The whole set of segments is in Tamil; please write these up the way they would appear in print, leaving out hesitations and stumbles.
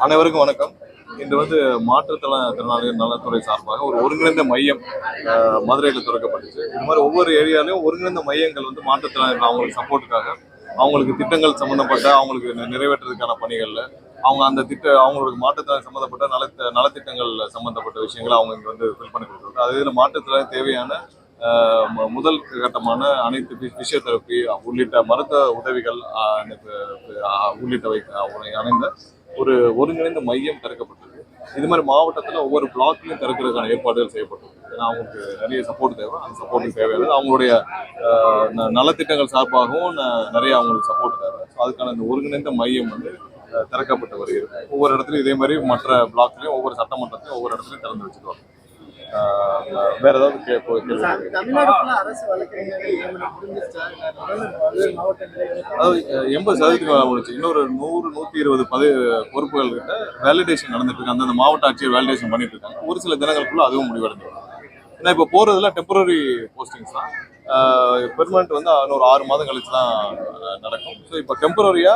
அனைவருக்கும் வணக்கம். இன்று மாற்றுத்திறனாளிகள் நலத்துறை சார்பாக ஒரு ஒருங்கிணைந்த மையம் மதுரையில் திறக்கப்பட்டுச்சு. இது மாதிரி ஒவ்வொரு ஏரியாலையும் ஒருங்கிணைந்த மையங்கள் மாற்றுத்திறனாளிகள் அவங்களுக்கு சப்போர்ட்டுக்காக அவங்களுக்கு திட்டங்கள் சம்பந்தப்பட்ட அவங்களுக்கு நிறைவேற்றுறதுக்கான பணிகள்ல அவங்க அவங்களுக்கு மாற்றுத்திறன் சம்பந்தப்பட்ட நலத்திட்டங்கள் சம்பந்தப்பட்ட விஷயங்களை அவங்க இங்க ஃபில் பண்ணி கொடுக்குறது. அது இதில் மாற்றுத்திறன் தேவையான முதல் கட்டமான அனைத்து பிசியோதெரப்பி உள்ளிட்ட மருத்துவ உதவிகள் உள்ளிட்டவை அணைந்த ஒரு ஒருங்கிணைந்த மையம் திறக்கப்பட்டிருக்கு. இது மாதிரி மாவட்டத்தில் ஒவ்வொரு பிளாக்லையும் திறக்கிறதுக்கான ஏற்பாடுகள் செய்யப்பட்டிருக்கு. ஏன்னா அவங்களுக்கு நிறைய சப்போர்ட் தேவை. அந்த சப்போர்ட்டுக்கு தேவையானது அவங்களுடைய நலத்திட்டங்கள் சார்பாகவும் நிறைய அவங்களுக்கு சப்போர்ட் தேவை. ஸோ அதுக்கான இந்த ஒருங்கிணைந்த மையம் திறக்கப்பட்டு வருகிறது. ஒவ்வொரு இடத்துலையும் இதே மாதிரி மற்ற பிளாக்லையும் ஒவ்வொரு சட்டமன்றத்திலையும் ஒவ்வொரு இடத்துலையும் திறந்து வச்சுருவாங்க. வேற ஏதாவது அரசு அதாவது 80% முடிச்சு. இன்னொரு 100-120 பொறுப்புகள் கிட்ட வேலிடேஷன் நடந்துட்டு இருக்கு. அந்தந்த மாவட்ட ஆட்சியர் வேலிடேஷன் பண்ணிட்டு இருக்காங்க. ஒரு சில தினங்களுக்குள்ள அதுவும் முடிவடைஞ்சிடும். ஏன்னா இப்போ போறதுல டெம்பரரி போஸ்டிங்ஸ் தான். பெர்மனன்ட் இன்னொரு 6 மாதம் கழிச்சு தான் நடக்கும். ஸோ இப்போ டெம்பரரியா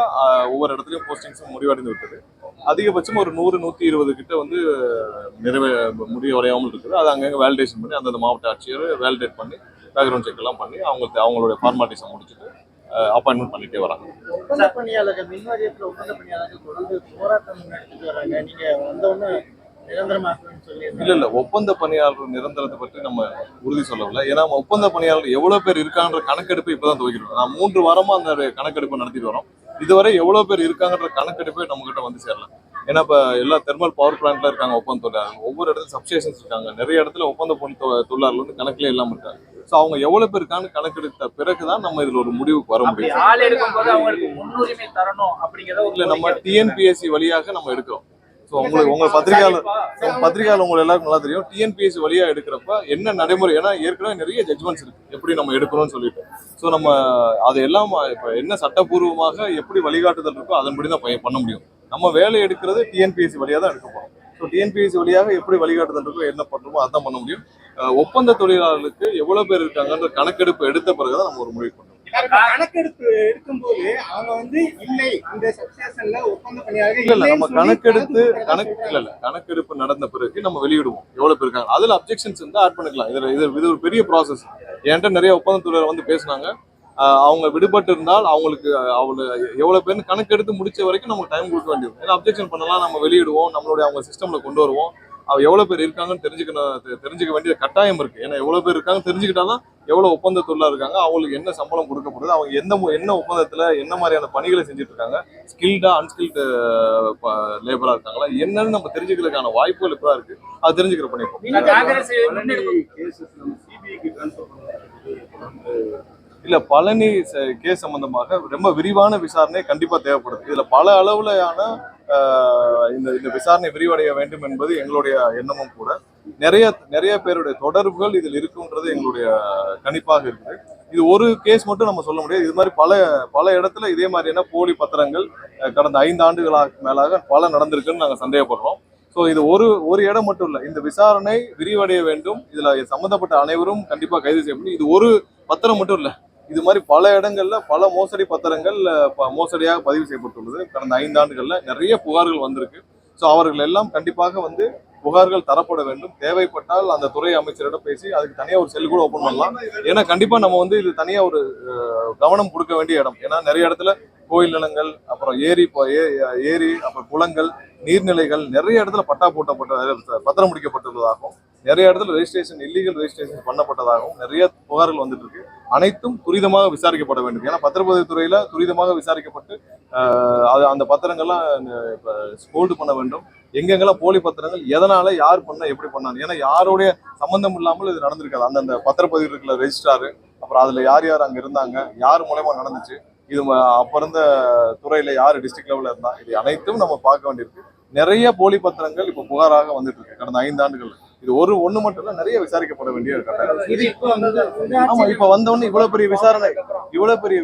ஒவ்வொரு இடத்துலையும் போஸ்டிங்ஸும் முடிவடைந்து விட்டது. அதிகபட்சம் ஒரு 100-120 கிட்ட முடிவடையாமல் இருக்குது. அது அங்கங்கே வேலிடேஷன் பண்ணி அந்தந்த மாவட்ட ஆட்சியர் வேலிடேட் பண்ணி பேக்ரவுண்ட் செக் எல்லாம் பண்ணி அவங்களுடைய ஃபார்மாலிட்டிஸை முடிச்சுட்டு அப்பாயின்மெண்ட் பண்ணிட்டே வராங்க. ஒப்பந்த பணியாளர்கள் மின் வாரியத்தில் ஒப்பந்த பணியாளர்கள் தொடர்ந்து போராட்டம் நடத்திட்டு வராங்க. நீங்க வந்தோன்னு இல்ல ஒப்பந்த பணியாளர் நிரந்தரத்தை பற்றி நம்ம உறுதி சொல்லவில்லை. ஏன்னா ஒப்பந்த பணியாளர் எவ்வளவு பேர் இருக்கான்ற கணக்கெடுப்பு இப்பதான் துவக்கிட்டு நான் 3 வாரமா அந்த கணக்கெடுப்பு நடத்திட்டு வரோம். இதுவரை எவ்வளவு பேர் இருக்காங்கன்ற கணக்கெடுப்பே நம்ம கிட்ட சேரல. ஏன்னா இப்ப எல்லா தெர்மல் பவர் பிளான்ட்ல இருக்காங்க ஒப்பந்த தொழிலாளர்கள். ஒவ்வொரு இடத்துல சப்ஸ்டேஷன்ஸ் இருக்காங்க. நிறைய இடத்துல ஒப்பந்த தொழிலாளர்கள் கணக்குல இல்லாம இருக்காங்க. ஸோ அவங்க எவ்வளவு பேர் இருக்கான்னு கணக்கெடுத்த பிறகுதான் நம்ம இதுல ஒரு முடிவுக்கு வர முடியும். இல்ல நம்ம டிஎன்பிஎஸ்சி வழியாக நம்ம எடுக்கிறோம். ஸோ உங்க பத்திரிகையாளர் உங்களுக்கு எல்லாருக்கும் நல்லா தெரியும். டிஎன்பிஎஸ்சி வழியா எடுக்கிறப்ப என்ன நடைமுறை, ஏன்னா ஏற்கனவே நிறைய ஜட்ஜ்மெண்ட்ஸ் இருக்கு எப்படி நம்ம எடுக்கணும்னு சொல்லிட்டு. ஸோ நம்ம அதையெல்லாம் இப்போ என்ன சட்டப்பூர்வமாக எப்படி வழிகாட்டுதல் இருக்கோ அதன்படி தான் பண்ண முடியும். நம்ம வேலை எடுக்கிறது டிஎன்பிஎஸ்சி வழியாக தான் எடுக்க போறோம். ஸோ டிஎன்பிஎஸ்சி வழியாக எப்படி வழிகாட்டுதல் இருக்கோ என்ன பண்ணுறோமோ அதான் பண்ண முடியும். ஒப்பந்த தொழிலாளர்களுக்கு எவ்வளவு பேர் இருக்காங்கன்ற கணக்கெடுப்பு எடுத்த பிறகுதான் நம்ம ஒரு முடிவு பண்ணுவோம். கணக்கெடுப்பு எடுக்கும்போது அவங்க இல்லை இந்த சப்ஸ்டேஷன்ல ஒப்பந்த பணியாளர்கள் இல்ல நம்ம கணக்கெடுப்பு நடந்த பிறகு நம்ம வெளியிடுவோம் எவ்வளவு பேர் இருக்காங்க. அதுல அப்ஜெக்ஷன்ஸ் ஆட் பண்ணிக்கலாம். இது ஒரு பெரிய ப்ராசஸ். என்கிட்ட நிறைய ஒப்பந்த தொழிலாளர் பேசினாங்க. அவங்க விடுபட்டு இருந்தால் அவங்களுக்கு எவ்வளவு பேர் கணக்கெடுத்து முடிச்ச வரைக்கும் நமக்கு டைம் கொடுக்க வேண்டியது. ஏன்னா அப்ஜெக்ஷன் பண்ணலாம், நம்ம வெளியிடுவோம், நம்மளுடைய அவங்க சிஸ்டம்ல கொண்டு வருவோம். எவ்வளவு பேர் இருக்காங்கன்னு தெரிஞ்சுக்க வேண்டிய கட்டாயம் இருக்கு. ஏன்னா எவ்வளவு பேர் இருக்காங்க தெரிஞ்சுக்கிட்டாதான் எவ்வளவு ஒப்பந்த தொழிலாளர் இருக்காங்க, அவங்களுக்கு என்ன சம்பளம் கொடுக்கப்படுது, அவங்க என்ன ஒப்பந்தத்துல என்ன மாதிரியான பணிகளை செஞ்சுட்டு இருக்காங்க, ஸ்கில்டா அன்ஸ்கில்டு லேபரா இருக்காங்களா என்னன்னு நம்ம தெரிஞ்சுக்கிறதுக்கான வாய்ப்புகள் இப்பதான் இருக்கு. அது தெரிஞ்சுக்கிற பண்ணிருக்கோம். இல்ல பழனி கேஸ் சம்பந்தமாக ரொம்ப விரிவான விசாரணை கண்டிப்பா தேவைப்படுது. இதுல பல அளவுலையான இந்த விசாரணை விரிவடைய வேண்டும் என்பது எங்களுடைய எண்ணமும் கூட. நிறைய பேருடைய தொடர்புகள் இதில் இருக்குன்றது எங்களுடைய கணிப்பாக இருக்குது. இது ஒரு கேஸ் மட்டும் நம்ம சொல்ல முடியாது. இது மாதிரி பல இடத்துல இதே மாதிரியான போலி பத்திரங்கள் கடந்த 5 ஆண்டுகளாக மேலாக பல நடந்திருக்குன்னு நாங்கள் சந்தேகப்படுறோம். ஸோ இது ஒரு இடம் மட்டும் இல்லை. இந்த விசாரணை விரிவடைய வேண்டும். இதுல சம்பந்தப்பட்ட அனைவரும் கண்டிப்பா கைது செய்யப்படும். இது ஒரு பத்திரம் மட்டும் இல்லை. இது மாதிரி பல இடங்கள்ல பல மோசடி பத்திரங்கள் மோசடியாக பதிவு செய்யப்பட்டுள்ளது. கடந்த 5 ஆண்டுகள்ல நிறைய புகார்கள் வந்திருக்கு. ஸோ அவர்கள் எல்லாம் கண்டிப்பாக புகார்கள் தரப்பட வேண்டும். தேவைப்பட்டால் அந்த துறை அமைச்சரிடம் பேசி அதுக்கு தனியா ஒரு செல் கூட ஓபன் பண்ணலாம். ஏன்னா கண்டிப்பா நம்ம இது தனியா ஒரு கவனம் கொடுக்க வேண்டிய இடம். ஏன்னா நிறைய இடத்துல கோயில் நிலங்கள், அப்புறம் ஏரி, அப்புறம் குளங்கள், நீர்நிலைகள் நிறைய இடத்துல பத்திரம் முடிக்கப்பட்டுள்ளதாகவும், நிறைய இடத்துல இல்லீகல் ரெஜிஸ்ட்ரேஷன் பண்ணப்பட்டதாகவும் நிறைய புகார்கள் வந்துட்டு இருக்கு. அனைத்தும் துரிதமாக விசாரிக்கப்பட வேண்டும். ஏன்னா பத்திரப்பதிவு துறையில துரிதமாக விசாரிக்கப்பட்டு அந்த பத்திரங்கள்லாம் ஹோல்டு பண்ண வேண்டும். எங்கெங்கெல்லாம் போலி பத்திரங்கள், எதனால, யார் பண்ண, எப்படி பண்ணாங்க, ஏன்னா யாருடைய சம்பந்தம் இல்லாமல் இது நடந்திருக்காது. அந்தந்த பத்திரப்பதிவு இருக்கிற ரெஜிஸ்ட்ராரு, அப்புறம் அதுல யார் அங்க இருந்தாங்க, யார் மூலமா நடந்துச்சு, இது அப்ப இருந்த துறையில யாரு டிஸ்ட்ரிக்ட் லெவல்ல இருந்தா, இது அனைத்தும் நம்ம பார்க்க வேண்டியிருக்கு. நிறைய போலி பத்திரங்கள் இப்ப புகாராக வந்துட்டு இருக்கு கடந்த 5 ஆண்டுகள். இது ஒண்ணு மட்டும் இல்ல, நிறைய விசாரிக்கப்பட வேண்டிய கட்டாயம். ஆமா, இப்ப வந்தவொடனே இவ்வளவு பெரிய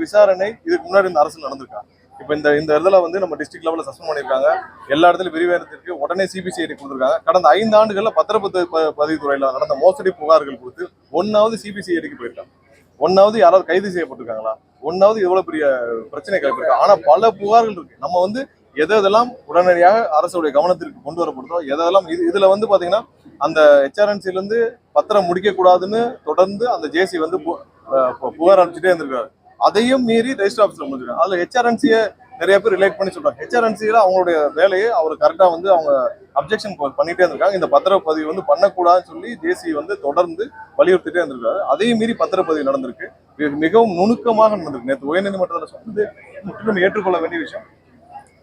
விசாரணை இதுக்கு முன்னாடி இந்த அரசு நடந்திருக்கா? இப்ப இந்த இடத்துல நம்ம டிஸ்ட்ரிக்ட் லெவல்ல சஸ்பெண்ட் பண்ணிருக்காங்க. எல்லா இடத்துலயும் விரிவானத்திற்கு உடனே சிபிசிஐடி கொடுத்திருக்காங்க. கடந்த 5 ஆண்டுகள்ல பத்திரப்பதிவு துறையில நடந்த மோசடி புகார்கள் கொடுத்து 1வது சிபிசிஐடிக்கு போயிருக்காங்க. 1வது யாராவது கைது செய்யப்பட்டிருக்காங்களா? 1வது எவ்வளவு பெரிய பிரச்சனை கிளப்பிருக்கா? ஆனா பல புகார்கள் இருக்கு. நம்ம எதெல்லாம் உடனடியாக அரசுடைய கவனத்திற்கு கொண்டு வரப்படுதோ எதெல்லாம் இதுல வந்து பாத்தீங்கன்னா அந்த ஹெச்ஆர்என்சில இருந்து பத்திரம் முடிக்க கூடாதுன்னு தொடர்ந்து அந்த ஜேசி வந்து புகார் அனுப்பிச்சுட்டே இருந்திருக்காரு. அதையும் மீறி ரெஜிஸ்டர் ஆஃபீஸ்ல முடிஞ்சிருக்காங்க. அதுல ஹெச்ஆர்என்சியை நிறைய பேர் ரிலேட் பண்ணி சொல்றாங்க. ஹெச்ஆர்என்சியில அவங்களுடைய வேலையை அவர் கரெக்டா வந்து அவங்க அப்ஜெக்ஷன் பண்ணிட்டே இருந்திருக்காங்க. இந்த பத்திரப்பதிவு வந்து பண்ணக்கூடாதுன்னு சொல்லி ஜேசி வந்து தொடர்ந்து வலியுறுத்திட்டே இருந்திருக்காரு. அதையும் மீறி பத்திரப்பதிவு நடந்திருக்கு. மிகவும் நுணுக்கமாக நடந்திருக்கு. நேற்று உயர்நீதிமன்றத்தில் சொன்னது முற்றிலும் ஏற்றுக்கொள்ள வேண்டிய விஷயம்.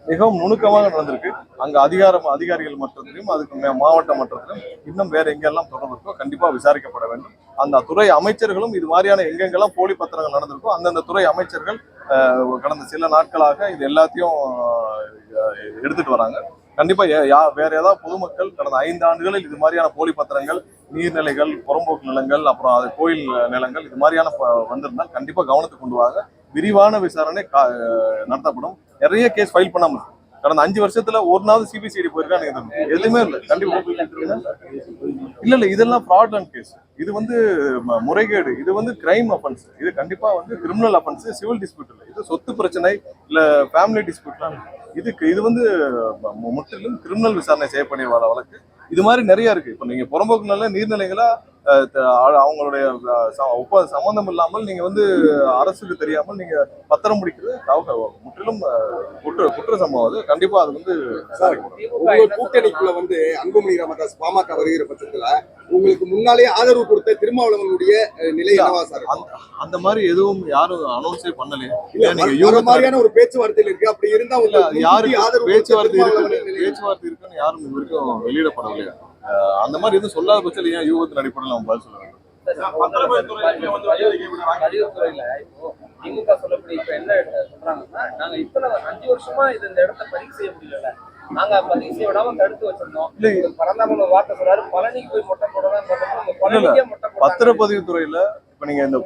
மிகவும் நுணுக்கமாக நடந்திருக்கு. அங்க அதிகாரிகள் மட்டத்திலும் அதுக்கு மாவட்ட மட்டத்திலும் இன்னும் வேற எங்கெல்லாம் தொடர்பு இருக்கோ கண்டிப்பா விசாரிக்கப்பட வேண்டும். அந்த துறை அமைச்சர்களும் இது மாதிரியான எங்கெங்கெல்லாம் போலி பத்திரங்கள் நடந்திருக்கோ அந்தந்த துறை அமைச்சர்கள் கடந்த சில நாட்களாக இது எல்லாத்தையும் எடுத்துட்டு வராங்க. கண்டிப்பா வேற ஏதாவது பொதுமக்கள் கடந்த 5 ஆண்டுகளில் இது மாதிரியான போலி பத்திரங்கள், நீர்நிலைகள், புறம்போக்கு நிலங்கள், அப்புறம் அது கோயில் நிலங்கள் இது மாதிரியான வந்திருந்தால் கண்டிப்பா கவனத்துக்கு கொண்டு வாங்க. விரிவான விசாரணை நடத்தப்படும். நிறைய கேஸ் ஃபைல் பண்ணாம கடந்த 5 வருஷத்துல ஒரு நாள் சிபிசிஐடி போயிருக்காங்க. எதுவுமே இல்லை. கண்டிப்பா இல்ல இதெல்லாம் ஃப்ராட்லண்ட் கேஸ். இது வந்து முறைகேடு. இது வந்து கிரைம் அஃபென்ஸ். இது கண்டிப்பா வந்து கிரிமினல் அஃபென்ஸ், சிவில் டிஸ்பியூட் இல்லை. இது சொத்து பிரச்சனை இல்ல ஃபேமிலி டிஸ்பியூட்லாம் இது வந்து முற்றிலும் கிரிமினல் விசாரணை செய்யப்படிய வழக்கு. இது மாதிரி நிறைய இருக்கு. இப்ப நீங்க புறம்போக்கு நல்ல நீர்நிலைகளா அவங்களுடைய சம்பந்தம் இல்லாமல் நீங்க வந்து அரசுக்கு தெரியாமல் நீங்க பத்திரம் முடிக்கிறது முற்றிலும் குற்ற சம்பவம். அது கண்டிப்பா அது வந்து உங்க கூட்டணிக்குள்ள வந்து அன்புமணி ராமதாஸ் பாமக வருகிற பட்சத்துல உங்களுக்கு முன்னாலே ஆதரவு கொடுத்த திருமாவளவனுடைய நிலை என்னவா சார்? அந்த மாதிரி எதுவும் யாரும் அனௌன்ஸே பண்ணலையே. நீங்க மாதிரியான ஒரு பேச்சுவார்த்தையில் இருக்கு. அப்படி இருந்தா யாருக்கு ஆதரவு பேச்சுவார்த்தை இருக்குன்னு யாரும் இது வரைக்கும் வெளியிடப்படவில்லையா? அந்த மாதிரி எதுவும் சொல்லாத பட்சத்தில் ஏன் யூகத்தின் அடிப்படையில் நம்ம பதில் சொல்ல வேண்டும்? பதிவுத்துறையில இப்போ திமுக சொல்லப்படி இப்ப என்ன சொல்றாங்கன்னா, நாங்க இத்தனை 5 வருஷமா இந்த இடத்த பதிவு செய்ய முடியல, நாங்க பதிவு செய்ய விடாம தடுத்து வச்சிருந்தோம். பரந்தாமன் ஒரு வார்த்தை சொல்றாரு, பழனிக்கு போய் மொட்டை போடலாம். பத்திரப்பதிவு துறையில இப்ப நீங்க இந்த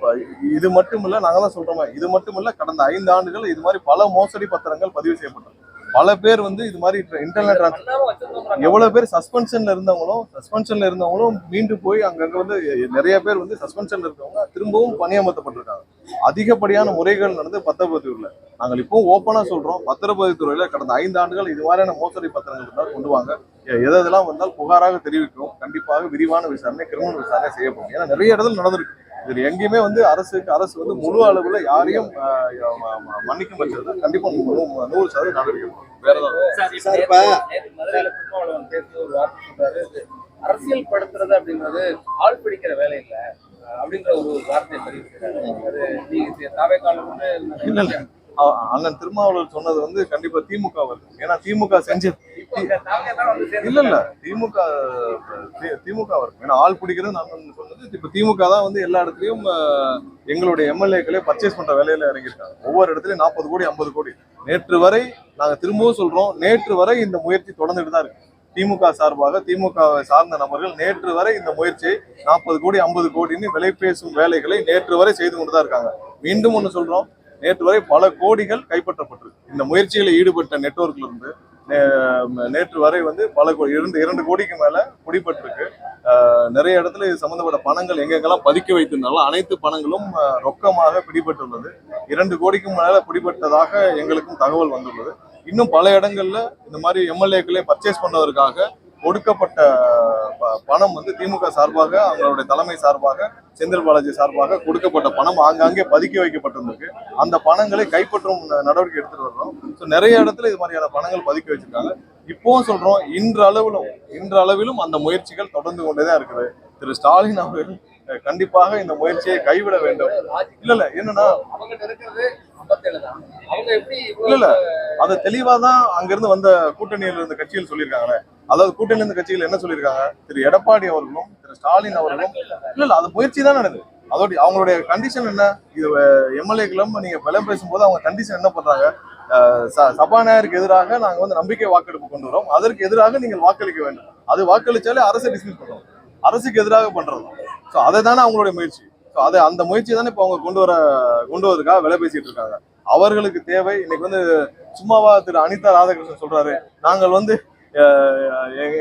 இது மட்டும் இல்ல, நாங்க தான் சொல்றோமே, இது மட்டும் இல்ல, கடந்த 5 ஆண்டுகள் இது மாதிரி பல மோசடி பத்திரங்கள் பதிவு செய்யப்பட்டது. பல பேர் வந்து இது மாதிரி இன்டர்நெட் எவ்வளவு பேர் சஸ்பென்ஷன்ல இருந்தவங்களும் மீண்டும் போய் அங்கங்க வந்து நிறைய பேர் வந்து சஸ்பென்ஷன்ல இருக்கவங்க திரும்பவும் பணியமர்த்தப்பட்டிருக்காங்க. அதிகப்படியான முறைகள் நடந்து பத்திரப்பதிவுல. நாங்கள் இப்போ ஓப்பனா சொல்றோம், பத்திரப்பதிவு துறையில கடந்த 5 ஆண்டுகள் இது மாதிரியான மோசடி பத்திரங்கள் இருந்தால் கொண்டு வாங்க. எதெல்லாம் வந்தால் புகாராக தெரிவிக்கும். கண்டிப்பாக விரிவான விசாரணை, கிரிமினல் விசாரணை செய்யப்படும். ஏன்னா நிறைய இடத்துல நடந்திருக்கு. இது எங்கேயுமே வந்து அரசு வந்து முழு அளவுல யாரையும் மன்னிக்கும் பட்சத்தில் கண்டிப்பா 100% நடவடிக்கை. வேற அரசியல் படுத்துறது அப்படின்றது ஆள் பிடிக்கிற வேலை இல்லை அப்படின்ற ஒரு வார்த்தை தெரிவிக்கிறாரு. அண்ணன் திருமாவளவன் சொன்னது வந்து கண்டிப்பா திமுக வருது. ஏன்னா திமுக செஞ்சு திமுக வரும். ஏன்னா ஆள் பிடிக்கிறது நான் சொன்னது இப்ப திமுக தான் வந்து எல்லா இடத்துலயும் எங்களுடைய எம்எல்ஏக்களே பர்ச்சேஸ் பண்ற வேலையில இறங்கியிருக்காங்க. ஒவ்வொரு இடத்துலயும் 40 கோடி 50 கோடி. நேற்று வரை நாங்க திரும்பவும் சொல்றோம், நேற்று வரை இந்த முயற்சி தொடர்ந்துட்டு தான் இருக்கு. திமுக சார்பாக திமுக சார்ந்த நபர்கள் நேற்று வரை இந்த முயற்சியை 40 கோடி 50 கோடின்னு விலை பேசும் வேலைகளை நேற்று வரை செய்து கொண்டுதான் இருக்காங்க. மீண்டும் ஒண்ணு சொல்றோம், நேற்று வரை பல கோடிகள் கைப்பற்றப்பட்டிருக்கு. இந்த முயற்சிகளில் ஈடுபட்ட நெட்வொர்க்ல இருந்து நேற்று வரை வந்து பல 2 கோடிக்கு மேல பிடிபட்டிருக்கு. நிறைய இடத்துல இது சம்பந்தப்பட்ட பணங்கள் எங்கெங்கெல்லாம் பதுக்கி வைத்திருந்தாலும் அனைத்து பணங்களும் ரொக்கமாக பிடிபட்டுள்ளது. 2 கோடிக்கும் மேல பிடிபட்டதாக எங்களுக்கும் தகவல் வந்துள்ளது. இன்னும் பல இடங்கள்ல இந்த மாதிரி எம்எல்ஏக்களே பர்ச்சேஸ் பண்ணதற்காக கொடுக்கப்பட்ட பணம் வந்து திமுக சார்பாக, அவங்களுடைய தலைமை சார்பாக, செந்தில் பாலாஜி சார்பாக கொடுக்கப்பட்ட பணம் ஆங்காங்கே பதுக்கி வைக்கப்பட்டிருக்கு. அந்த பணங்களை கைப்பற்றும் நடவடிக்கை எடுத்துட்டு வர்றோம். ஸோ நிறைய இடத்துல இது மாதிரியான பணங்கள் பதுக்கி வச்சிருக்காங்க. இப்பவும் சொல்றோம், இன்றளவிலும் அந்த முயற்சிகள் தொடர்ந்து கொண்டேதான் இருக்குது. திரு ஸ்டாலின் அவர்கள் கண்டிப்பாக இந்த முயற்சியை கைவிட வேண்டும். இல்ல என்னன்னா இல்ல அது தெளிவாதான் அங்கிருந்து வந்த கூட்டணியில் இருந்த கட்சிகள் சொல்லியிருக்காங்க. அதாவது கூட்டணியில் இருந்த கட்சிகள் என்ன சொல்லியிருக்காங்க, திரு எடப்பாடி அவர்களும் திரு ஸ்டாலின் அவர்களும் இல்ல அது முயற்சி தான் நடக்குது. அதோட அவங்களுடைய கண்டிஷன் என்ன, இது எம்எல்ஏக்களும் நீங்க பலம் பேசும்போது அவங்க கண்டிஷன் என்ன பண்றாங்க, சபாநாயகருக்கு எதிராக நாங்க வந்து நம்பிக்கை வாக்கெடுப்பு கொண்டு வரோம், அதற்கு எதிராக நீங்கள் வாக்களிக்க வேண்டும். அது வாக்களிச்சாலே அரசை டிஸ்மிஸ் பண்றோம், அரசுக்கு எதிராக பண்றது. ஸோ அதை தானே அவங்களுடைய முயற்சி. ஸோ அந்த முயற்சி தானே இப்போ அவங்க கொண்டு வருவதற்காக விலை பேசிட்டு இருக்காங்க. அவர்களுக்கு தேவை இன்னைக்கு வந்து சும்மாவா திரு அனிதா ராதாகிருஷ்ணன் சொல்றாரு, நாங்கள் வந்து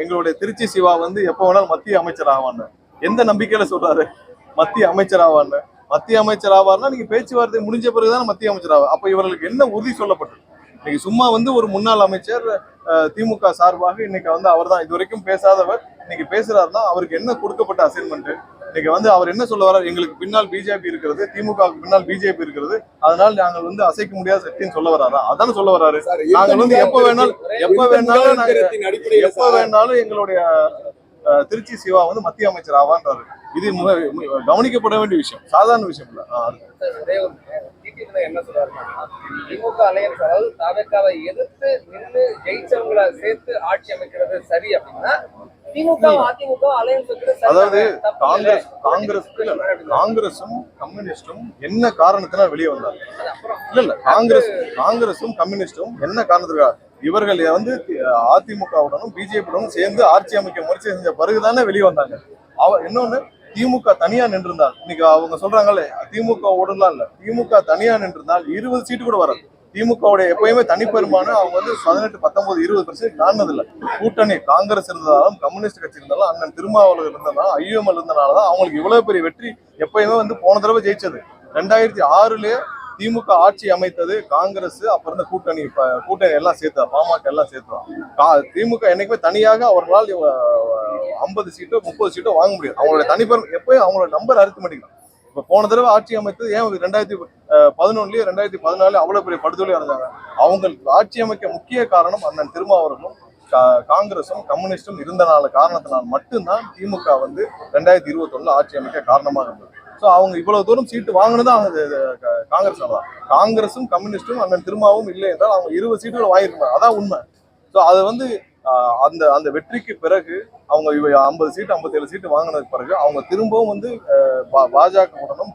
எங்களுடைய திருச்சி சிவா வந்து எப்போ வேணாலும் மத்திய அமைச்சர் ஆவான்னு. எந்த நம்பிக்கையில சொல்றாரு மத்திய அமைச்சர் ஆவான்னு? மத்திய அமைச்சர் ஆவார்னா நீங்க பேச்சுவார்த்தை முடிஞ்ச பிறகுதான் மத்திய அமைச்சர் ஆவா. அப்ப இவர்களுக்கு என்ன உறுதி சொல்லப்பட்டது? இன்னைக்கு சும்மா வந்து ஒரு முன்னாள் அமைச்சர் திமுக சார்பாக இன்னைக்கு வந்து அவர் தான் இதுவரைக்கும் பேசாதவர் இன்னைக்கு பேசுறாருன்னா அவருக்கு என்ன கொடுக்கப்பட்ட அசைன்மெண்ட்? இன்னைக்கு வந்து அவர் என்ன சொல்ல வர்றாரு? எங்களுக்கு பின்னால் பிஜேபி இருக்கிறது, திமுகவுக்கு பின்னால் பிஜேபி இருக்கிறது, அதனால நாங்கள் வந்து அசைக்க முடியாத சக்தின்னு சொல்ல வர்றாரா? அதான சொல்ல வர்றாரு. நாங்கள் வந்து எப்ப வேணாலும் எங்களுடைய திருச்சி சிவா வந்து மத்திய அமைச்சர் ஆவான்றாரு. இது கவனிக்கப்பட வேண்டிய விஷயம், சாதாரண விஷயம் இல்ல. என்ன சொல்றாருன்னா, திமுக அலையன்ஸ் அதாவது தாவேக்காவை எதிர்த்து நின்று ஜெயிச்சவங்களை சேர்த்து ஆட்சி அமைக்கிறது சரி அப்படின்னா திமுக அதிமுக அலையன்ஸ் அதாவது காங்கிரசும் கம்யூனிஸ்டும் என்ன காரணத்தினால் வெளியே வந்தாங்க? இல்ல காங்கிரசும் கம்யூனிஸ்டும் என்ன காரணத்துக்காக இவர்கள் வந்து அதிமுகவுடனும் பிஜேபியுடனும் சேர்ந்து ஆட்சி அமைக்க முயற்சி செஞ்ச பிறகுதானே வெளியே வந்தாங்க. இன்னொன்னு, திமுக தனியா நின்றிருந்தால், இன்னைக்கு அவங்க சொல்றாங்கல்ல திமுக ஓடலாம் இல்ல, திமுக தனியா நின்றிருந்தால் 20 சீட்டு கூட வராது. திமுகவுடைய எப்பயுமே தனிப்பெரும்பாலும் அவங்க வந்து 18, 19, 20% காணதில்லை. கூட்டணி காங்கிரஸ் இருந்ததாலும் கம்யூனிஸ்ட் கட்சி இருந்தாலும் அண்ணன் திருமாவளவன் இருந்ததாலும் ஐஎம்எல் இருந்தனாலதான் அவங்களுக்கு இவ்வளவு பெரிய வெற்றி எப்பயுமே வந்து போன தடவை ஜெயிச்சது. 2006லயே திமுக ஆட்சி அமைத்தது காங்கிரஸ், அப்புறம் இந்த கூட்டணி எல்லாம் சேர்த்தா, பாமக எல்லாம் சேர்த்துதான். திமுக என்னைக்குமே தனியாக அவர்களால் 50 சீட்டோ 30 சீட்டோ வாங்க முடியாது. அவங்களோட தனிப்பெரும் எப்பயும் அவங்களோட நம்பர் அரித்மெட்டிக். இப்ப போன தடவை ஆட்சி அமைத்தது ஏன் 2011லயும் 2014 அவ்வளவு பெரிய படுதொலை அடைஞ்சாங்க? அவங்களுக்கு ஆட்சி அமைக்க முக்கிய காரணம் அண்ணன் திருமாவளவனும் காங்கிரசும் கம்யூனிஸ்டும் இருந்தனால காரணத்தினால் மட்டும்தான் திமுக வந்து 2021 ஆட்சி அமைக்க காரணமாக இருந்தது. ஸோ அவங்க இவ்வளவு தூரம் சீட்டு வாங்கினதான் காங்கிரஸ் தான். காங்கிரசும் கம்யூனிஸ்டும் அண்ணன் திருமாவும் இல்லை என்றால் அவங்க 20 சீட்டுகள் வாங்கியிருக்காங்க. அதான் உண்மை. ஸோ அது வந்து அந்த வெற்றிக்கு பிறகு அவங்க 50 சீட்டு 57 சீட்டு வாங்கினதுக்கு பிறகு அவங்க திரும்பவும் வந்து பாஜகவுடனும்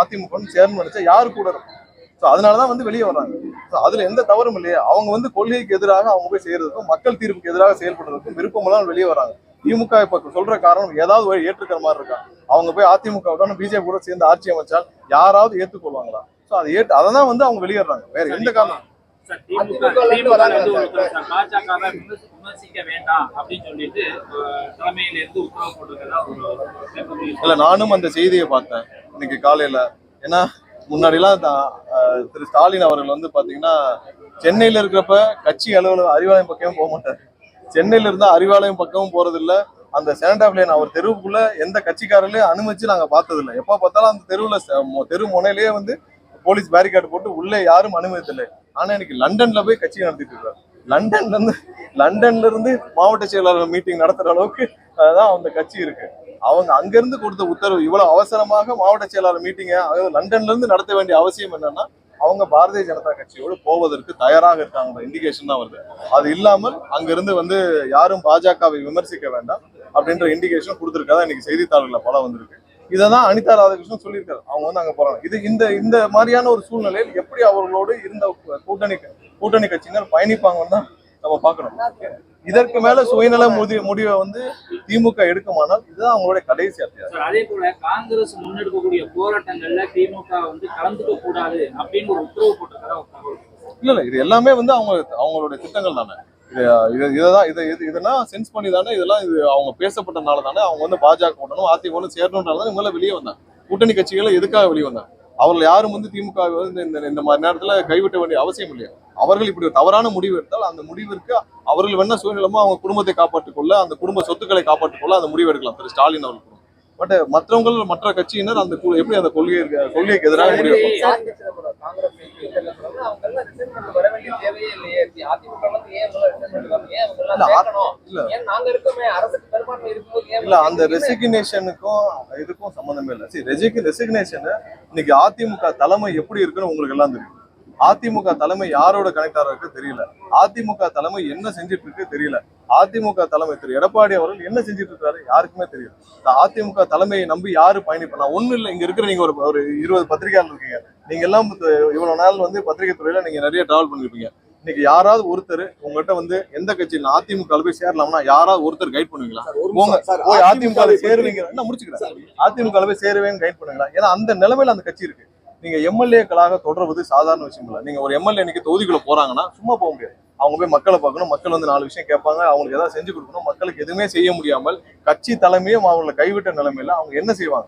அதிமுகவுடன் சேர்ந்து நினைச்சா யாரு கூட இருக்கும்? ஸோ அதனாலதான் வந்து வெளியே வர்றாங்க. ஸோ அதுல எந்த தவறும் இல்லையா? அவங்க வந்து கொள்கைக்கு எதிராக அவங்க போய் செய்யறதுக்கும் மக்கள் தீர்ப்புக்கு எதிராக செயல்படுறதுக்கும் விருப்பமெல்லாம் வெளியே வராங்க. திமுக இப்ப சொல்ற காரணம் ஏதாவது ஒரு ஏற்றுக்கிற மாதிரி இருக்கா? அவங்க போய் அதிமுகவுடன் பிஜேபி கூட சேர்ந்து ஆட்சி அமைச்சால் யாராவது ஏற்றுக்கொள்வாங்களா? ஸோ அதான் வந்து அவங்க வெளியேறாங்க. வேற எந்த காரணம்? பாஜகவை விமர்சிக்க வேண்டாம் அப்படின்னு சொல்லிட்டு தலைமையில இருந்து உத்தரவு போட்டிருக்கதா இல்ல, நானும் அந்த செய்தியை பார்த்தேன் இன்னைக்கு காலையில. ஏன்னா முன்னாடி எல்லாம் திரு ஸ்டாலின் அவர்கள் வந்து பாத்தீங்கன்னா சென்னையில இருக்கிறப்ப கட்சி அலுவலகம் அறிவாலயம் பக்கமும் போக மாட்டாரு. சென்னையில இருந்தா அறிவாலயம் பக்கமும் போறது இல்ல. அந்த செனட்டாப்லேன் அவர் தெருவுக்குள்ள எந்த கட்சிக்காரர்களையும் அனுமதிச்சு நாங்க பார்த்தது இல்லை. எப்ப பார்த்தாலும் அந்த தெரு முனையிலேயே வந்து போலீஸ் பேரிகார்டு போட்டு உள்ளே யாரும் அனுமதித்தில்லை. ஆனா இன்னைக்கு லண்டன்ல போய் கட்சி நடத்திட்டு இருக்காரு. லண்டன்ல இருந்து மாவட்ட செயலாளர் மீட்டிங் நடத்துற அளவுக்கு தான் அந்த கட்சி இருக்கு. அவங்க அங்கிருந்து கொடுத்த உத்தரவு இவ்வளவு அவசரமாக மாவட்ட செயலாளர் மீட்டிங்க லண்டன்ல இருந்து நடத்த வேண்டிய அவசியம் என்னன்னா அவங்க பாரதிய ஜனதா கட்சியோடு போவதற்கு தயாராக இருக்காங்க இண்டிகேஷன் தான் வருது. அது இல்லாமல் அங்கிருந்து வந்து யாரும் பாஜகவை விமர்சிக்க வேண்டாம் அப்படின்ற இண்டிகேஷன் கொடுத்துருக்காதான் இன்னைக்கு செய்தித்தாள்கள்ல பல வந்திருக்கு. இதைதான் அனிதா ராதாகிருஷ்ணன் சொல்லியிருக்காரு. அவங்க வந்து அங்க போறாங்க. இந்த மாதிரியான ஒரு சூழ்நிலையில் எப்படி அவர்களோடு இருந்த கூட்டணி கட்சியினர் பயணிப்பாங்கன்னு தான் நம்ம பார்க்கணும். இதற்கு மேல சுயநல முடிவை வந்து திமுக எடுக்குமானால் இதுதான் அவங்களுடைய கடைசி அத்தியாயம். அதே போல காங்கிரஸ் முன்னெடுக்கக்கூடிய போராட்டங்கள்ல திமுக வந்து கலந்துக்க கூடாது அப்படின்னு ஒரு உத்தரவு போட்டிருக்காரு. இல்ல இது எல்லாமே வந்து அவங்களுடைய திட்டங்கள் தானே. இதெல்லாம் சென்ஸ் பண்ணி தானே இதெல்லாம் அவங்க பேசப்பட்டனால தானே அவங்க வந்து பாஜக உடனும் அதிமுக சேரணும்னால இவங்க வெளியே வந்தாங்க. கூட்டணி கட்சிகளை எதுக்காக வெளியே வந்தாங்க? அவர்கள் யாரும் வந்து திமுக வந்து இந்த மாதிரி நேரத்துல கைவிட்ட வேண்டிய அவசியம் இல்லையா? அவர்கள் இப்படி ஒரு தவறான முடிவு எடுத்தால் அந்த முடிவிற்கு அவர்கள் வேணா சுயநலமா அவங்க குடும்பத்தை காப்பாற்றிக் கொள்ள, அந்த குடும்ப சொத்துக்களை காப்பாற்றிக் கொள்ள அந்த முடிவு எடுக்கலாம் திரு ஸ்டாலின் அவர்கள். பட் மற்ற கட்சியினர் அந்த எப்படி அந்த கொள்கைக்கு எதிராக முடிவு இல்ல அந்த ரெசிக்னேஷனுக்கும் இதுக்கும் சம்பந்தமே இல்லை. ரெசிக்னேஷன் இன்னைக்கு அதிமுக தலைமை எப்படி இருக்குன்னு உங்களுக்கு எல்லாம் தெரியும். அதிமுக தலைமை யாரோட கனெக்டாரா இருக்கு தெரியல. அதிமுக தலைமை என்ன செஞ்சிட்டு இருக்கு தெரியல. அதிமுக தலைமை திரு எடப்பாடி அவர்கள் என்ன செஞ்சிட்டு இருக்காரு யாருக்குமே தெரியல. அதிமுக தலைமையை நம்பி யாரு பயணிப்பா? ஒண்ணு இல்லை, இங்க இருக்கிற நீங்க ஒரு 20 பத்திரிகையாளர் இருக்கீங்க. நீங்க எல்லாம் இவ்வளவு நாள் வந்து பத்திரிகை துறையில நீங்க நிறைய டிராவல் பண்ணிருப்பீங்க. இன்னைக்கு யாராவது ஒருத்தர் உங்ககிட்ட வந்து எந்த கட்சியில் அதிமுக போய் சேரலாம்னா யாராவது ஒருத்தர் கைட் பண்ணுவீங்களா? போய் அதிமுக சேருவீங்க முடிச்சுக்கிறேன். அதிமுக போய் சேருவேன்னு கைட் பண்ணுவீங்களா? ஏன்னா அந்த நிலைமையில அந்த கட்சி இருக்கு. நீங்க எம்எல்ஏக்களாக தொடர்வது சாதாரண விஷயம் இல்லை. நீங்க ஒரு எம்எல்ஏ இன்னைக்கு தொகுதிக்குள்ள போறாங்கன்னா சும்மா போக முடியாது. அவங்க போய் மக்களை பார்க்கணும். மக்கள் வந்து 4 விஷயம் கேட்பாங்க. அவங்களுக்கு ஏதாவது செஞ்சு கொடுக்கணும். மக்களுக்கு எதுவுமே செய்ய முடியாமல் கட்சி தலைமையும் அவங்களை கைவிட்ட நிலைமையில அவங்க என்ன செய்வாங்க?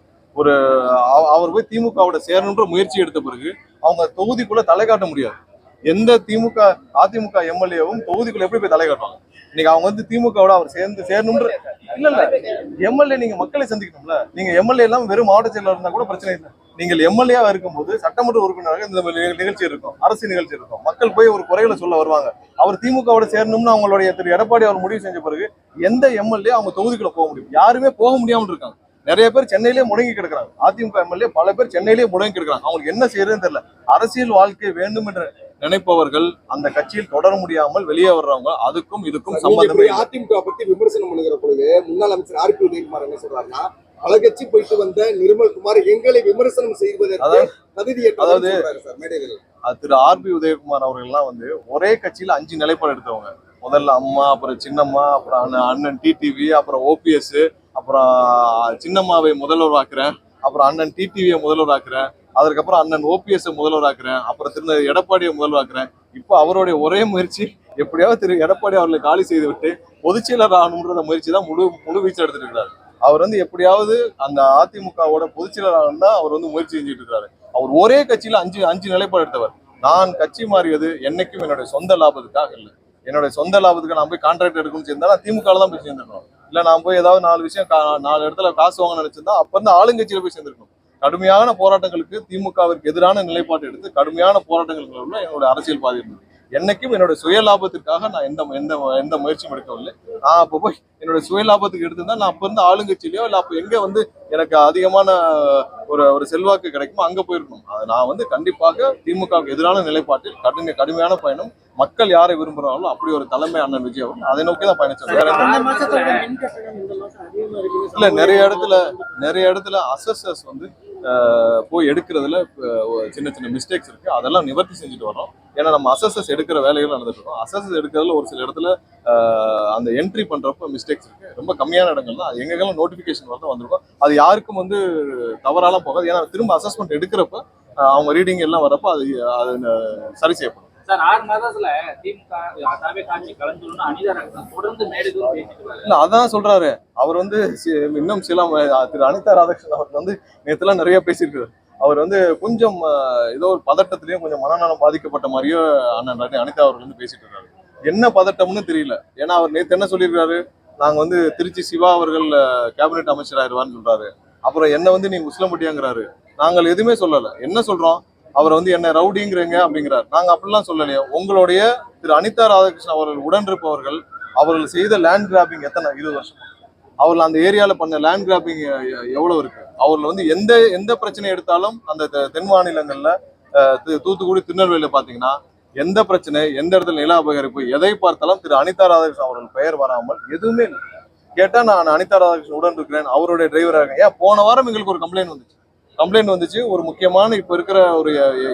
அவர் போய் திமுகவோட சேரணுன்ற முயற்சி எடுத்த பிறகு அவங்க தொகுதிக்குள்ள தலை காட்ட முடியாது. எந்த அதிமுக எம்எல்ஏவும் தொகுதிக்குள்ள எப்படி போய் தலை காட்டுவாங்க? இன்னைக்கு அவங்க வந்து திமுகவோட அவர் சேரணும்ன்ற இல்ல எம்எல்ஏ நீங்க மக்களை சந்திக்கணும்ல. நீங்க எம்எல்ஏ எல்லாம் வெறும் மாவட்ட செயலர் இருந்தா கூட பிரச்சனை இல்லை. நீங்கள் எம்எல்ஏவா இருக்கும்போது சட்டமன்ற உறுப்பினராக இந்த நிகழ்ச்சி இருக்கும், அரசு நிகழ்ச்சி இருக்கும், மக்கள் போய் ஒரு குறைகளை சொல்ல வருவாங்க. அவர் திமுகவோட சேரணும்னு அவங்களுடைய திரு எடப்பாடி அவர் முடிவு செஞ்ச பிறகு எந்த எம்எல்ஏ அவங்க தொகுதிக்குள்ள போக முடியும்? யாருமே போக முடியாமல் இருக்காங்க. நிறைய பேர் சென்னையிலேயே முடங்கி கிடக்குறாங்க. அதிமுக எம்எல்ஏ பல பேர் சென்னையிலேயே முடங்கி கிடக்குறாங்க. அவங்களுக்கு என்ன செய்யறதுன்னு தெரியல. அரசியல் வாழ்க்கை வேண்டும் என்று நினைப்பவர்கள் அந்த கட்சியில் தொடர முடியாமல் வெளியே வர்றவங்க, அதுக்கும் இதுக்கும் சம்பந்தமே இல்லை. அதிமுக பத்தி விமர்சனம் பண்ணுகிற பொழுது முன்னாள் அமைச்சர் ஆர்பி உதயகுமார் என்ன சொல்றாருன்னா, பல கட்சி போயிட்டு வந்த நிர்மல்குமார் எங்களை விமர்சனம் செய்வதற்கு அதாவது மேடைகள் திரு ஆர்பி உதயகுமார் அவர்கள்லாம் வந்து ஒரே கட்சியில 5 நிலைப்பாடு எடுத்தவங்க. முதல்ல அம்மா, அப்புறம் சின்னம்மா, அப்புறம் அண்ணன் டிடிவி, அப்புறம் ஓபிஎஸ், அப்புறம் சின்னம்மாவை முதல்வராக்குறேன், அப்புறம் அண்ணன் டிடிவியை முதல்வராக்குறேன், அதற்கப்புறம் அண்ணன் ஓபிஎஸ் முதல்வராக்குறேன், அப்புறம் திரு எடப்பாடியை முதல்வராக்குறேன். இப்போ அவருடைய ஒரே முயற்சி எப்படியாவது திரு எடப்பாடி அவர்களை காலி செய்து விட்டு பொதுச்செயலர் ஆகணும்ன்ற முயற்சி தான் முழு வீச்சு எடுத்துட்டு இருக்கிறாரு. அவர் வந்து எப்படியாவது அந்த அதிமுகவோட பொதுச்செயலர் ஆகணும் தான் அவர் வந்து முயற்சி செஞ்சுட்டு இருக்கிறாரு. அவர் ஒரே கட்சியில அஞ்சு நிலைப்பாடு எடுத்தவர். நான் கட்சி மாறியது என்னைக்கும் என்னுடைய சொந்த லாபத்துக்காக இல்லை. என்னுடைய சொந்த லாபத்துக்கு நான் போய் கான்ட்ராக்ட் எடுக்கணும்னு சேர்ந்தா நான் திமுக தான் போய் சேர்ந்துருக்கணும். இல்ல நான் போய் ஏதாவது 4 விஷயம் 4 இடத்துல காசு வாங்க நினைச்சிருந்தா அப்ப இருந்து ஆளுங்கட்சியில போய் சேர்ந்திருக்கணும். கடுமையான போராட்டங்களுக்கு திமுகவிற்கு எதிரான நிலைப்பாடு எடுத்து கடுமையான போராட்டங்களுக்கு என்னோட அரசியல் பாதை இருந்தது. என்னைக்கும் என்னோட சுய லாபத்திற்காக நான் எந்த முயற்சியும் எடுக்கவில்லை. நான் அப்போ போய் என்னோட சுய லாபத்துக்கு எடுத்திருந்தா நான் அப்ப இருந்து ஆளுங்கட்சியிலயோ இல்ல அப்ப எங்க வந்து எனக்கு அதிகமான ஒரு செல்வாக்கு கிடைக்குமோ அங்க போயிருக்கணும். அது நான் வந்து கண்டிப்பாக திமுகவுக்கு எதிரான நிலைப்பாட்டில் கடுமையான பயணம். மக்கள் யாரை விரும்புறாங்களோ அப்படி ஒரு தலைமை அண்ணன் விஜய் அவர்கள் அதை நோக்கி தான் பயணிச்சாங்க. இல்ல நிறைய இடத்துல அசஸஸ் வந்து போய் எடுக்கிறதுல சின்ன மிஸ்டேக்ஸ் இருக்கு. அதெல்லாம் நிவர்த்தி செஞ்சுட்டு வரோம். ஏன்னா நம்ம அசஸஸ் எடுக்கிற வேலைகள் நடந்துட்டு இருக்கோம். அசஸஸ் எடுக்கிறதுல ஒரு சில இடத்துல அந்த என்ட்ரி பண்றப்ப மிஸ்டேக்ஸ் இருக்கு. ரொம்ப கம்மியான இடங்கள் தான். அது எங்கெல்லாம் நோட்டிபிகேஷன் வரதான் வந்திருக்கும். அது யாருக்கும் வந்து தவறாலாம் போகாது. ஏன்னா திரும்ப அசஸ்மெண்ட் எடுக்கிறப்ப அவங்க ரீடிங் எல்லாம் வரப்ப அது சரி செய்யப்படும். சார் 6 மாதத்துல திமுக காட்சி கலந்துள்ளணும் அனிதா ராதாகிருஷ்ணன் தொடர்ந்து மேடைதோறும் பேசிட்டு இல்ல அதான் சொல்றாரு. அவர் வந்து இன்னும் சில திரு அனிதா ராதாகிருஷ்ணன் அவருக்கு வந்து நேற்றுலாம் நிறைய பேசியிருக்காரு. அவர் வந்து கொஞ்சம் ஏதோ ஒரு பதட்டத்திலயும் கொஞ்சம் மனநலம் பாதிக்கப்பட்ட மாதிரியே அண்ணன் அனிதா அவர்கள் வந்து பேசிட்டு இருக்காரு. என்ன பதட்டம்னு தெரியல. ஏன்னா அவர் நேற்று என்ன சொல்லியிருக்காரு, நாங்க வந்து திருச்சி சிவா அவர்கள் கேபினெட் அமைச்சர் ஆயிடுவான்னு சொல்றாரு. அப்புறம் என்ன வந்து நீங்க முஸ்லம்பட்டியாங்கிறாரு. நாங்கள் எதுவுமே சொல்லல. என்ன சொல்றோம், அவர் வந்து என்ன ரவுடிங்கிறீங்க அப்படிங்கிறார். நாங்க அப்படிலாம் சொல்லலையோ. உங்களுடைய திரு அனிதா ராதாகிருஷ்ணன் அவர்கள் உடனிருப்பவர்கள் அவர்கள் செய்த லேண்ட் கிராபிங் எத்தனை 20 வருஷம் அவர்கள் அந்த ஏரியால பண்ண லேண்ட் கிராபிங் எவ்வளவு இருக்கு. அவர்கள் வந்து எந்த பிரச்சனை எடுத்தாலும் அந்த தென் மாநிலங்கள்ல தூத்துக்குடி திருநெல்வேலியில பாத்தீங்கன்னா எந்த பிரச்சனை எந்த இடத்துல நில அபகரிப்பு எதை பார்த்தாலும் திரு அனிதா ராதாகிருஷ்ணன் அவர்கள் பெயர் வராமல் எதுவுமே இல்லை. கேட்டா நான் அனிதா ராதாகிருஷ்ணன் உடன் இருக்கிறேன், அவருடைய டிரைவராக இருக்கேன். ஏன் போன வாரம் எங்களுக்கு ஒரு கம்ப்ளைண்ட் வந்துச்சு. ஒரு முக்கியமான இப்ப இருக்கிற ஒரு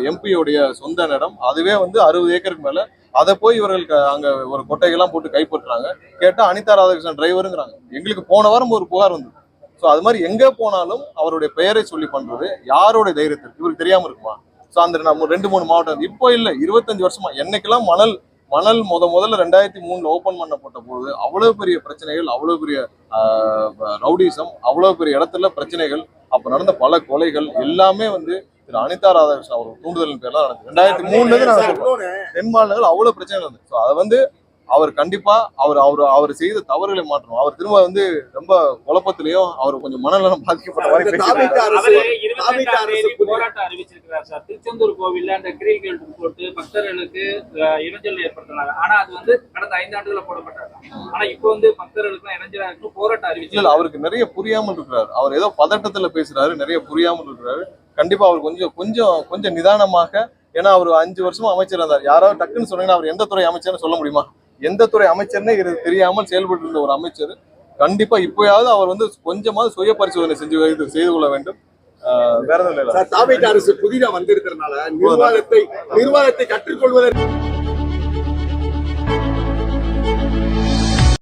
எம்பியோடைய சொந்த இடம், அதுவே வந்து 60 ஏக்கருக்கு மேல. அதை போய் இவர்கள் அங்க ஒரு கொட்டைகள்லாம் போட்டு கைப்பற்றுறாங்க. கேட்டா அனிதா ராதாகிருஷ்ணன் டிரைவருங்கிறாங்க. எங்களுக்கு போன வாரம் ஒரு புகார் வந்து. ஸோ அது மாதிரி எங்க போனாலும் அவருடைய பெயரை சொல்லி பண்றது யாரோட தைரியத்திற்கு இவருக்கு தெரியாம இருக்குமா? ஸோ அந்த நம்ம 2-3 மாவட்டம் இப்போ இல்லை 25 வருஷமா என்னைக்கெல்லாம் மணல் முதல்ல 2003 ஓபன் பண்ணப்பட்ட போது அவ்வளவு பெரிய பிரச்சனைகள், அவ்வளவு பெரிய ரவுடிசம், அவ்வளவு பெரிய இடத்துல பிரச்சனைகள், அப்ப நடந்த பல கொலைகள் எல்லாமே வந்து திரு அனிதா ராதாகிருஷ்ணன் அவர் தூண்டுதலின் பேர்ல நடந்தது. 2003 தென் மாநிலங்கள் அவ்வளவு பிரச்சனைகள் இருந்தது. ஸோ அதை வந்து அவர் கண்டிப்பா அவர் செய்த தவறுகளை மாற்றணும். அவர் திரும்ப வந்து ரொம்ப குழப்பத்திலையும் அவர் கொஞ்சம் மனநலம் பாதிக்கப்பட்ட மாதிரி போராட்டம் அறிவிச்சிருக்கிறார் சார். திருச்செந்தூர் கோவில்ல அந்த கிரீகள் போட்டு பக்தர்களுக்கு இடைஞ்சல் ஏற்படுத்தினாங்க. ஆனா அது வந்து கடந்த 5 ஆண்டுகள போடப்பட்டாங்க. ஆனா இப்போ வந்து பக்தர்களுக்கு இடைஞ்சலா இருக்கு போராட்டம் அறிவிச்சு அவருக்கு நிறைய புரியாமல் இருக்கிறார். அவர் ஏதோ பதட்டத்துல பேசுறாரு, நிறைய புரியாமல் இருக்கிறாரு. கண்டிப்பா அவர் கொஞ்சம் நிதானமாக, ஏன்னா அவர் 5 வருஷமா அமைச்சர் இருந்தார். யாராவது டக்குன்னு சொன்னீங்கன்னா அவர் எந்த துறை அமைச்சர்னு சொல்ல முடியுமா? எந்த துறை அமைச்சர்னே தெரியாமல் செயல்பட்டு இருந்த ஒரு அமைச்சர் கண்டிப்பா இப்பயாவது அவர் வந்து கொஞ்சமாவது சுய பரிசோதனை செய்து கொள்ள வேண்டும். வேற எதுவும் இல்லை. அரசு புதிதாக வந்திருக்கிறதுனால நிர்வாகத்தை கற்றுக்கொள்வதற்கு